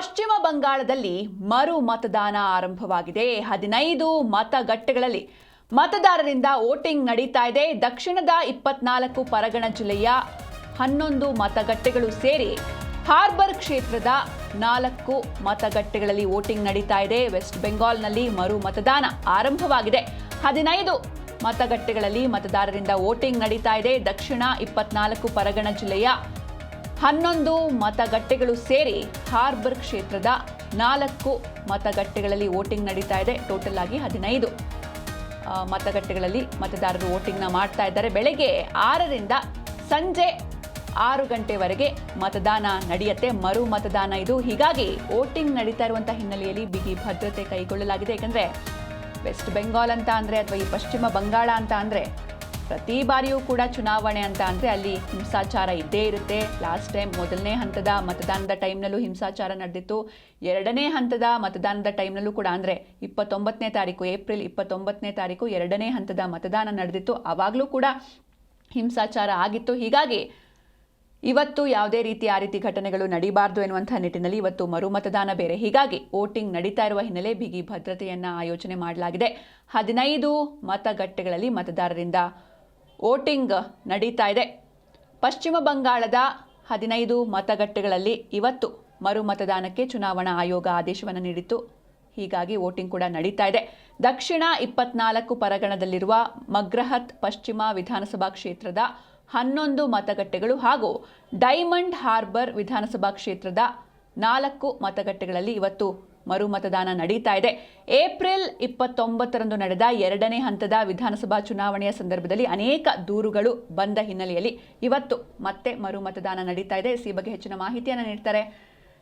ಪಶ್ಚಿಮ ಬಂಗಾಳದಲ್ಲಿ ಮರು ಮತದಾನ ಆರಂಭವಾಗಿದೆ. 15 ಮತಗಟ್ಟೆಗಳಲ್ಲಿ ಮತದಾರರಿಂದ ವೋಟಿಂಗ್ ನಡೀತಾ ಇದೆ. ದಕ್ಷಿಣದ 24 ಪರಗಣ ಜಿಲ್ಲೆಯ 11 ಮತಗಟ್ಟೆಗಳು ಸೇರಿ ಹಾರ್ಬರ್ ಕ್ಷೇತ್ರದ 4 ಮತಗಟ್ಟೆಗಳಲ್ಲಿ ವೋಟಿಂಗ್ ನಡೀತಾ ಇದೆ. ವೆಸ್ಟ್ ಬೆಂಗಾಲ್ನಲ್ಲಿ ಮರು ಮತದಾನ ಆರಂಭವಾಗಿದೆ. 15 ಮತಗಟ್ಟೆಗಳಲ್ಲಿ ಮತದಾರರಿಂದ ವೋಟಿಂಗ್ ನಡೀತಾ ಇದೆ. ದಕ್ಷಿಣ 24 ಪರಗಣ ಜಿಲ್ಲೆಯ 11 ಮತಗಟ್ಟೆಗಳು ಸೇರಿ ಹಾರ್ಬರ್ ಕ್ಷೇತ್ರದ 4 ಮತಗಟ್ಟೆಗಳಲ್ಲಿ ವೋಟಿಂಗ್ ನಡೀತಾ ಇದೆ. ಟೋಟಲ್ ಆಗಿ 15 ಮತಗಟ್ಟೆಗಳಲ್ಲಿ ಮತದಾರರು ವೋಟಿಂಗ್ನ ಮಾಡ್ತಾ ಇದ್ದಾರೆ. ಬೆಳಗ್ಗೆ 6ರಿಂದ ಸಂಜೆ 6 ಗಂಟೆವರೆಗೆ ಮತದಾನ ನಡೆಯುತ್ತೆ. ಮರು ಮತದಾನ ಇದು. ಹೀಗಾಗಿ ವೋಟಿಂಗ್ ನಡೀತಾ ಇರುವಂತಹ ಹಿನ್ನೆಲೆಯಲ್ಲಿ ಬಿಗಿ ಭದ್ರತೆ ಕೈಗೊಳ್ಳಲಾಗಿದೆ. ಯಾಕಂದ್ರೆ ವೆಸ್ಟ್ ಬೆಂಗಾಲ್ ಅಂತ ಅಂದ್ರೆ ಅಥವಾ ಈ ಪಶ್ಚಿಮ ಬಂಗಾಳ ಅಂತ ಅಂದ್ರೆ ಪ್ರತಿ ಬಾರಿಯೂ ಕೂಡ ಚುನಾವಣೆ ಅಂತ ಅಂದರೆ ಅಲ್ಲಿ ಹಿಂಸಾಚಾರ ಇದ್ದೇ ಇರುತ್ತೆ. ಲಾಸ್ಟ್ ಟೈಮ್ ಮೊದಲನೇ ಹಂತದ ಮತದಾನದ ಟೈಮ್ನಲ್ಲೂ ಹಿಂಸಾಚಾರ ನಡೆದಿತ್ತು. ಎರಡನೇ ಹಂತದ ಮತದಾನದ ಟೈಮ್ನಲ್ಲೂ ಕೂಡ ಅಂದರೆ 29ನೇ ತಾರೀಕು ಏಪ್ರಿಲ್ 29ನೇ ತಾರೀಕು ಎರಡನೇ ಹಂತದ ಮತದಾನ ನಡೆದಿತ್ತು. ಆವಾಗಲೂ ಕೂಡ ಹಿಂಸಾಚಾರ ಆಗಿತ್ತು. ಹೀಗಾಗಿ ಇವತ್ತು ಯಾವುದೇ ರೀತಿ ಆ ರೀತಿ ಘಟನೆಗಳು ನಡೀಬಾರ್ದು ಎನ್ನುವಂಥ ನಿಟ್ಟಿನಲ್ಲಿ ಇವತ್ತು ಮರು ಮತದಾನ ಬೇರೆ. ಹೀಗಾಗಿ ವೋಟಿಂಗ್ ನಡೀತಾ ಇರುವ ಹಿನ್ನೆಲೆ ಬಿಗಿ ಭದ್ರತೆಯನ್ನು ಆಯೋಜನೆ ಮಾಡಲಾಗಿದೆ. 15 ಮತಗಟ್ಟೆಗಳಲ್ಲಿ ಮತದಾರರಿಂದ ವೋಟಿಂಗ್ ನಡೀತಾ ಇದೆ. ಪಶ್ಚಿಮ ಬಂಗಾಳದ 15 ಮತಗಟ್ಟೆಗಳಲ್ಲಿ ಇವತ್ತು ಮರು ಮತದಾನಕ್ಕೆ ಚುನಾವಣಾ ಆಯೋಗ ಆದೇಶವನ್ನು ನೀಡಿತ್ತು. ಹೀಗಾಗಿ ವೋಟಿಂಗ್ ಕೂಡ ನಡೀತಾ ಇದೆ. ದಕ್ಷಿಣ 24 ಪರಗಣದಲ್ಲಿರುವ ಮಗ್ರಹತ್ ಪಶ್ಚಿಮ ವಿಧಾನಸಭಾ ಕ್ಷೇತ್ರದ 11 ಮತಗಟ್ಟೆಗಳು ಹಾಗೂ ಡೈಮಂಡ್ ಹಾರ್ಬರ್ ವಿಧಾನಸಭಾ ಕ್ಷೇತ್ರದ 4 ಮತಗಟ್ಟೆಗಳಲ್ಲಿ ಇವತ್ತು ಮರು ಮತದಾನ ನಡೀತಾ ಇದೆ. ಏಪ್ರಿಲ್ 29ರಂದು ನಡೆದ ಎರಡನೇ ಹಂತದ ವಿಧಾನಸಭಾ ಚುನಾವಣೆಯ ಸಂದರ್ಭದಲ್ಲಿ ಅನೇಕ ದೂರುಗಳು ಬಂದ ಹಿನ್ನೆಲೆಯಲ್ಲಿ ಇವತ್ತು ಮತ್ತೆ ಮರು ಮತದಾನ ನಡೀತಾ ಇದೆ. ಈ ಬಗ್ಗೆ ಹೆಚ್ಚಿನ ಮಾಹಿತಿಯನ್ನು ನೀಡ್ತಾರೆ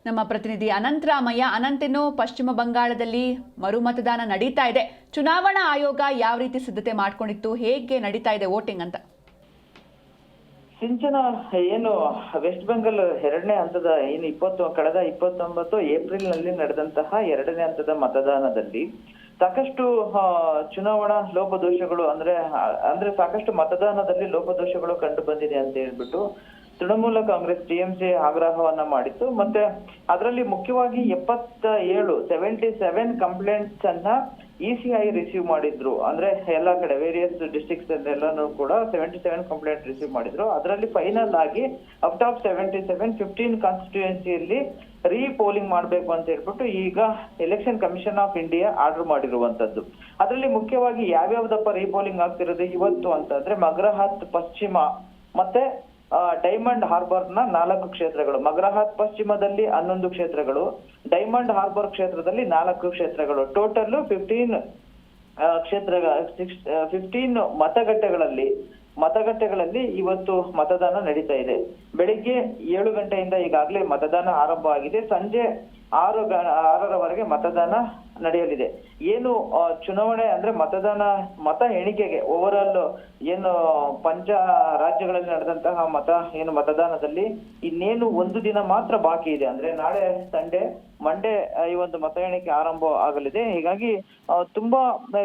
ನಮ್ಮ ಪ್ರತಿನಿಧಿ ಅನಂತರಾಮಯ್ಯ. ಅನಂತೇನು ಪಶ್ಚಿಮ ಬಂಗಾಳದಲ್ಲಿ ಮರು ಮತದಾನ ನಡೀತಾ ಇದೆ. ಚುನಾವಣಾ ಆಯೋಗ ಯಾವ ರೀತಿ ಸಿದ್ಧತೆ ಮಾಡ್ಕೊಂಡಿತ್ತು, ಹೇಗೆ ನಡೀತಾ ಇದೆ ವೋಟಿಂಗ್ ಅಂತ? ಸಿಂಚನ ಏನು ವೆಸ್ಟ್ ಬೆಂಗಾಲ್ ಎರಡನೇ ಹಂತದ ಕಳೆದ 29 ಏಪ್ರಿಲ್ ನಲ್ಲಿ ನಡೆದಂತಹ ಎರಡನೇ ಹಂತದ ಮತದಾನದಲ್ಲಿ ಸಾಕಷ್ಟು ಚುನಾವಣಾ ಲೋಪದೋಷಗಳು ಅಂದ್ರೆ ಸಾಕಷ್ಟು ಮತದಾನದಲ್ಲಿ ಲೋಪದೋಷಗಳು ಕಂಡು ಬಂದಿದೆ ಅಂತ ಹೇಳ್ಬಿಟ್ಟು ತೃಣಮೂಲ ಕಾಂಗ್ರೆಸ್ ಟಿಎಂಸಿ ಆಗ್ರಹವನ್ನ ಮಾಡಿತ್ತು. ಮತ್ತೆ ಅದರಲ್ಲಿ ಮುಖ್ಯವಾಗಿ 77 ಕಂಪ್ಲೇಂಟ್ಸ್ ಅನ್ನ ECI ರಿಸೀವ್ ಮಾಡಿದ್ರು. ಅಂದ್ರೆ ಎಲ್ಲಾ ಕಡೆ ವೇರಿಯಸ್ ಡಿಸ್ಟ್ರಿಕ್ಟ್ಸ್ ಎಲ್ಲಾನು ಕೂಡ 77 ಕಂಪ್ಲೇಂಟ್ ರಿಸೀವ್ ಮಾಡಿದ್ರು. ಅದರಲ್ಲಿ ಫೈನಲ್ ಆಗಿ ಔಟ್ ಆಫ್ 77 15 ಕಾನ್ಸ್ಟಿಟ್ಯೂಯೆನ್ಸಿಯಲ್ಲಿ ರೀಪೋಲಿಂಗ್ ಮಾಡಬೇಕು ಅಂತ ಹೇಳ್ಬಿಟ್ಟು ಈಗ election commission of India order ಮಾಡಿರುವಂತದ್ದು. ಅದರಲ್ಲಿ ಮುಖ್ಯವಾಗಿ ಯಾವ್ಯಾವ್ದಪ್ಪ ರೀಪೋಲಿಂಗ್ ಆಗ್ತಿರೋದು ಇವತ್ತು ಅಂತಂದ್ರೆ ಮಗ್ರಹಾತ್ ಪಶ್ಚಿಮ ಮತ್ತೆ ಡೈಮಂಡ್ ಹಾರ್ಬರ್ ನ 4 ಕ್ಷೇತ್ರಗಳು. ಮಗ್ರಹಾತ್ ಪಶ್ಚಿಮದಲ್ಲಿ 11 ಕ್ಷೇತ್ರಗಳು, ಡೈಮಂಡ್ ಹಾರ್ಬರ್ ಕ್ಷೇತ್ರದಲ್ಲಿ 4 ಕ್ಷೇತ್ರಗಳು. ಟೋಟಲ್ 15 ಮತಗಟ್ಟೆಗಳಲ್ಲಿ ಇವತ್ತು ಮತದಾನ ನಡೀತಾ ಇದೆ. ಬೆಳಿಗ್ಗೆ 7 ಗಂಟೆಯಿಂದ ಈಗಾಗಲೇ ಮತದಾನ ಆರಂಭ ಆಗಿದೆ. ಸಂಜೆ 6ರವರೆಗೆ ಮತದಾನ ನಡೆಯಲಿದೆ. ಏನು ಚುನಾವಣೆ ಅಂದ್ರೆ ಮತ ಎಣಿಕೆಗೆ ಓವರ್ ಆಲ್ ಏನು ಪಂಚ ರಾಜ್ಯಗಳಲ್ಲಿ ನಡೆದಂತಹ ಮತದಾನದಲ್ಲಿ ಇನ್ನೇನು ಒಂದು ದಿನ ಮಾತ್ರ ಬಾಕಿ ಇದೆ. ಅಂದ್ರೆ ನಾಳೆ ಸಂಡೇ ಮಂಡೇ ಈ ಒಂದು ಮತ ಎಣಿಕೆ ಆರಂಭ ಆಗಲಿದೆ. ಹೀಗಾಗಿ ತುಂಬಾ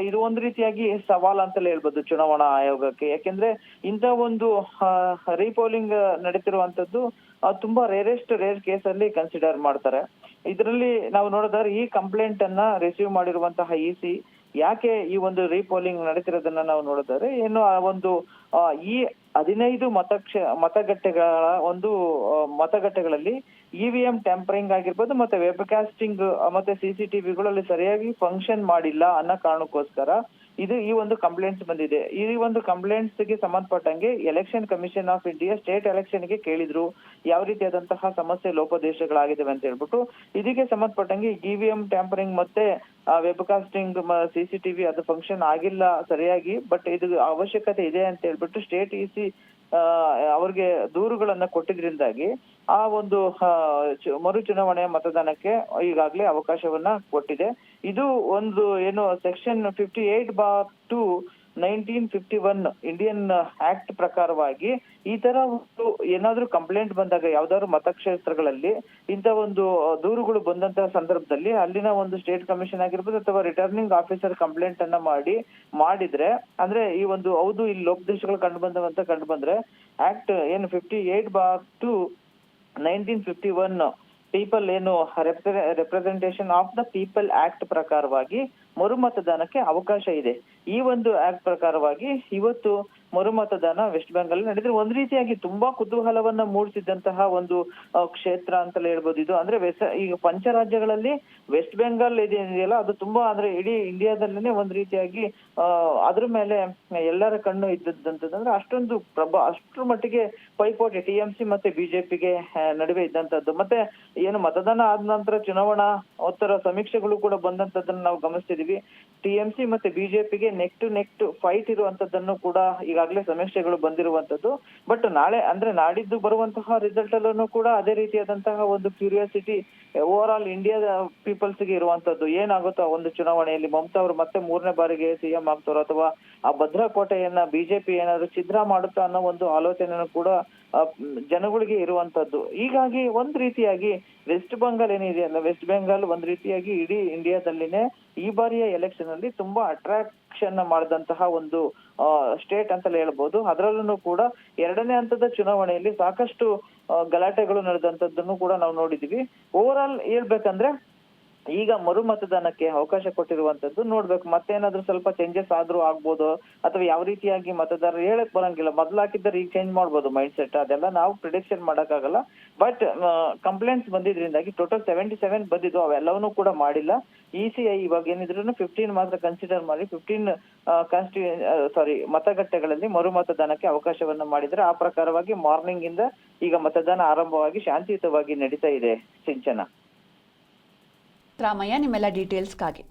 ಇದು ಒಂದು ರೀತಿಯಾಗಿ ಸವಾಲ್ ಅಂತಲೇ ಹೇಳ್ಬೋದು ಚುನಾವಣಾ ಆಯೋಗಕ್ಕೆ. ಯಾಕೆಂದ್ರೆ ಇಂಥ ಒಂದು ರೀಪೋಲಿಂಗ್ ನಡೀತಿರುವಂತದ್ದು ತುಂಬಾ ರೇರ್ ಕೇಸ್ ಅಲ್ಲಿ ಕನ್ಸಿಡರ್ ಮಾಡ್ತಾರೆ. ಇದರಲ್ಲಿ ನಾವು ನೋಡಿದ್ರೆ ಈ ಕಂಪ್ಲೇಂಟ್ ಅನ್ನ ರಿಸೀವ್ ಮಾಡಿರುವಂತಹ EC ಯಾಕೆ ಈ ಒಂದು ರೀಪೋಲಿಂಗ್ ನಡೀತಿರೋದನ್ನ ನಾವು ನೋಡಿದ್ರೆ ಏನು ಆ ಒಂದು ಈ 15 ಮತಗಟ್ಟೆಗಳಲ್ಲಿ EVM ಟ್ಯಾಂಪರಿಂಗ್ ಆಗಿರ್ಬೋದು ಮತ್ತೆ ವೆಬ್ ಕಾಸ್ಟಿಂಗ್ ಮತ್ತೆ CCTVಗಳಲ್ಲಿ ಸರಿಯಾಗಿ ಫಂಕ್ಷನ್ ಮಾಡಿಲ್ಲ ಅನ್ನೋ ಕಾರಣಕ್ಕೋಸ್ಕರ ಈ ಒಂದು ಕಂಪ್ಲೇಂಟ್ಸ್ ಬಂದಿದೆ. ಈ ಒಂದು ಕಂಪ್ಲೇಂಟ್ಸ್ ಗೆ ಸಂಬಂಧಪಟ್ಟಂಗೆ election commission of India state election ಗೆ ಕೇಳಿದ್ರು ಯಾವ ರೀತಿಯಾದಂತಹ ಸಮಸ್ಯೆ ಲೋಪದೋಷಗಳಾಗಿದ್ದಾವೆ ಅಂತ ಹೇಳ್ಬಿಟ್ಟು. ಇದಕ್ಕೆ ಸಂಬಂಧಪಟ್ಟಂಗೆ EVM ಟ್ಯಾಂಪರಿಂಗ್ ಮತ್ತೆ ವೆಬ್ ಕಾಸ್ಟಿಂಗ್ CCTV ಅದು ಫಂಕ್ಷನ್ ಆಗಿಲ್ಲ ಸರಿಯಾಗಿ, ಬಟ್ ಇದು ಅವಶ್ಯಕತೆ ಇದೆ ಅಂತ ಹೇಳ್ಬಿಟ್ಟು ಸ್ಟೇಟ್ EC ಅವ್ರಿಗೆ ದೂರುಗಳನ್ನ ಕೊಟ್ಟಿದ್ರಿಂದಾಗಿ ಆ ಒಂದು ಮರು ಚುನಾವಣೆಯ ಮತದಾನಕ್ಕೆ ಈಗಾಗಲೇ ಅವಕಾಶವನ್ನ ಕೊಟ್ಟಿದೆ. ಇದು ಒಂದು ಏನು ಸೆಕ್ಷನ್ 58/2 1951 ಇಂಡಿಯನ್ ಆಕ್ಟ್ ಪ್ರಕಾರವಾಗಿ ಈ ತರ ಏನಾದ್ರೂ ಕಂಪ್ಲೇಂಟ್ ಬಂದಾಗ ಯಾವ್ದಾದ್ರು ಮತಕ್ಷೇತ್ರಗಳಲ್ಲಿ ಇಂಥ ಒಂದು ದೂರುಗಳು ಬಂದಂತಹ ಸಂದರ್ಭದಲ್ಲಿ ಅಲ್ಲಿನ ಒಂದು ಸ್ಟೇಟ್ ಕಮಿಷನ್ ಆಗಿರ್ಬೋದು ಅಥವಾ ರಿಟರ್ನಿಂಗ್ ಆಫೀಸರ್ ಕಂಪ್ಲೇಂಟ್ ಅನ್ನ ಮಾಡಿದ್ರೆ ಅಂದ್ರೆ ಈ ಒಂದು ಹೌದು ಇಲ್ಲಿ ಲೋಪದೋಷಗಳು ಕಂಡು ಬಂದ್ರೆ ಆಕ್ಟ್ ಏನು 58/2 1951 ಪೀಪಲ್ ಏನು representation of the people act ಪ್ರಕಾರವಾಗಿ ಮರುಮತದಾನಕ್ಕೆ ಅವಕಾಶ ಇದೆ. ಈ ಒಂದು ಆಕ್ಟ್ ಪ್ರಕಾರವಾಗಿ ಇವತ್ತು ಮರುಮತದಾನ ವೆಸ್ಟ್ ಬೆಂಗಾಲ್ ನಡೆದ್ರೆ ಒಂದ್ ರೀತಿಯಾಗಿ ತುಂಬಾ ಕುತೂಹಲವನ್ನ ಮೂಡಿಸಿದಂತಹ ಒಂದು ಕ್ಷೇತ್ರ ಅಂತಲೇ ಹೇಳ್ಬೋದು ಇದು. ಅಂದ್ರೆ ಈಗ ಪಂಚರಾಜ್ಯಗಳಲ್ಲಿ ವೆಸ್ಟ್ ಬೆಂಗಾಲ್ ಇದೆಯಲ್ಲ ಅದು ತುಂಬಾ ಅಂದ್ರೆ ಇಡೀ ಇಂಡಿಯಾದಲ್ಲೇನೆ ಒಂದ್ ರೀತಿಯಾಗಿ ಅದ್ರ ಮೇಲೆ ಎಲ್ಲರ ಕಣ್ಣು ಇದ್ದದಂತಂದ್ರೆ ಅಷ್ಟೊಂದು ಅಷ್ಟ್ರ ಮಟ್ಟಿಗೆ ಪೈಪೋಟಿ TMC ಮತ್ತೆ ಬಿಜೆಪಿಗೆ ನಡುವೆ ಇದ್ದಂತದ್ದು. ಮತ್ತೆ ಏನು ಮತದಾನ ಆದ ನಂತರ ಚುನಾವಣಾ ಉತ್ತರ ಸಮೀಕ್ಷೆಗಳು ಕೂಡ ಬಂದಂತದನ್ನ ನಾವು ಗಮನಿಸ್ತಿದೀವಿ. TMC ಮತ್ತೆ ಬಿಜೆಪಿಗೆ ನೆಕ್ ಟು ಫೈಟ್ ಇರುವಂತದ್ದನ್ನು ಕೂಡ ಈಗಾಗಲೇ ಸಮೀಕ್ಷೆಗಳು ಬಂದಿರುವಂತದ್ದು. ಬಟ್ ನಾಳೆ ಅಂದ್ರೆ ನಾಡಿದ್ದು ಬರುವಂತಹ ರಿಸಲ್ಟ್ ಅಲ್ಲೂ ಕೂಡ ಅದೇ ರೀತಿಯಾದಂತಹ ಒಂದು ಕ್ಯೂರಿಯಾಸಿಟಿ ಓವರ್ ಆಲ್ ಇಂಡಿಯಾದ ಪೀಪಲ್ಸ್ ಗೆ ಇರುವಂತದ್ದು. ಏನಾಗುತ್ತೋ ಒಂದು ಚುನಾವಣೆಯಲ್ಲಿ ಮಮತಾ ಅವರು ಮತ್ತೆ 3ನೇ ಬಾರಿಗೆ CM ಆಗ್ತಾರೋ ಅಥವಾ ಆ ಭದ್ರಕೋಟೆಯನ್ನ ಬಿಜೆಪಿ ಏನಾದ್ರು ಛಿದ್ರ ಮಾಡುತ್ತಾ ಅನ್ನೋ ಒಂದು ಆಲೋಚನೆನೂ ಕೂಡ ಜನಗಳಿಗೆ ಇರುವಂತದ್ದು. ಹೀಗಾಗಿ ಒಂದ್ ರೀತಿಯಾಗಿ ವೆಸ್ಟ್ ಬೆಂಗಾಲ್ ಏನಿದೆಯಲ್ಲ, ವೆಸ್ಟ್ ಬೆಂಗಾಲ್ ಒಂದ್ ರೀತಿಯಾಗಿ ಇಡೀ ಇಂಡಿಯಾದಲ್ಲಿನೇ ಈ ಬಾರಿಯ ಎಲೆಕ್ಷನ್ ಅಲ್ಲಿ ತುಂಬಾ ಅಟ್ರಾಕ್ಷನ್ ಮಾಡಿದಂತಹ ಒಂದು ಸ್ಟೇಟ್ ಅಂತಲೇ ಹೇಳ್ಬೋದು. ಅದರಲ್ಲೂ ಕೂಡ 2ನೇ ಹಂತದ ಚುನಾವಣೆಯಲ್ಲಿ ಸಾಕಷ್ಟು ಗಲಾಟೆಗಳು ನಡೆದಂತದ್ದನ್ನು ಕೂಡ ನಾವು ನೋಡಿದೀವಿ. ಓವರ್ ಆಲ್ ಹೇಳ್ಬೇಕಂದ್ರೆ ಈಗ ಮರು ಮತದಾನಕ್ಕೆ ಅವಕಾಶ ಕೊಟ್ಟಿರುವಂತದ್ದು ನೋಡ್ಬೇಕು ಮತ್ತೇನಾದ್ರೂ ಸ್ವಲ್ಪ ಚೇಂಜಸ್ ಆದ್ರೂ ಆಗ್ಬೋದು ಅಥವಾ ಯಾವ ರೀತಿಯಾಗಿ ಮತದಾರರು ಹೇಳಕ್ ಬರಂಗಿಲ್ಲ. ಮೊದ್ಲು ಹಾಕಿದ್ದಾರೆ ಈಗ ಚೇಂಜ್ ಮಾಡ್ಬೋದು ಮೈಂಡ್ ಸೆಟ್, ಅದೆಲ್ಲ ನಾವು ಪ್ರಿಡಿಕ್ಷನ್ ಮಾಡಕ್ಕಾಗಲ್ಲ. ಬಟ್ ಕಂಪ್ಲೇಂಟ್ಸ್ ಬಂದಿದ್ರಿಂದಾಗಿ ಟೋಟಲ್ 77 ಬಂದಿದ್ದು ಅವೆಲ್ಲವನ್ನೂ ಕೂಡ ಮಾಡಿಲ್ಲ. ECI ಇವಾಗ ಏನಿದ್ರು 15 ಮಾತ್ರ ಕನ್ಸಿಡರ್ ಮಾಡಿ 15 ಮತಗಟ್ಟೆಗಳಲ್ಲಿ ಮರು ಮತದಾನಕ್ಕೆ ಅವಕಾಶವನ್ನ ಮಾಡಿದ್ರೆ ಆ ಪ್ರಕಾರವಾಗಿ ಮಾರ್ನಿಂಗ್ ಇಂದ ಈಗ ಮತದಾನ ಆರಂಭವಾಗಿ ಶಾಂತಿಯುತವಾಗಿ ನಡೀತಾ ಇದೆ. ಸಿಂಚನ ರಾಮಯ್ಯ, ನಿಮ್ಮೆಲ್ಲ ಡೀಟೇಲ್ಸ್ಗಾಗಿ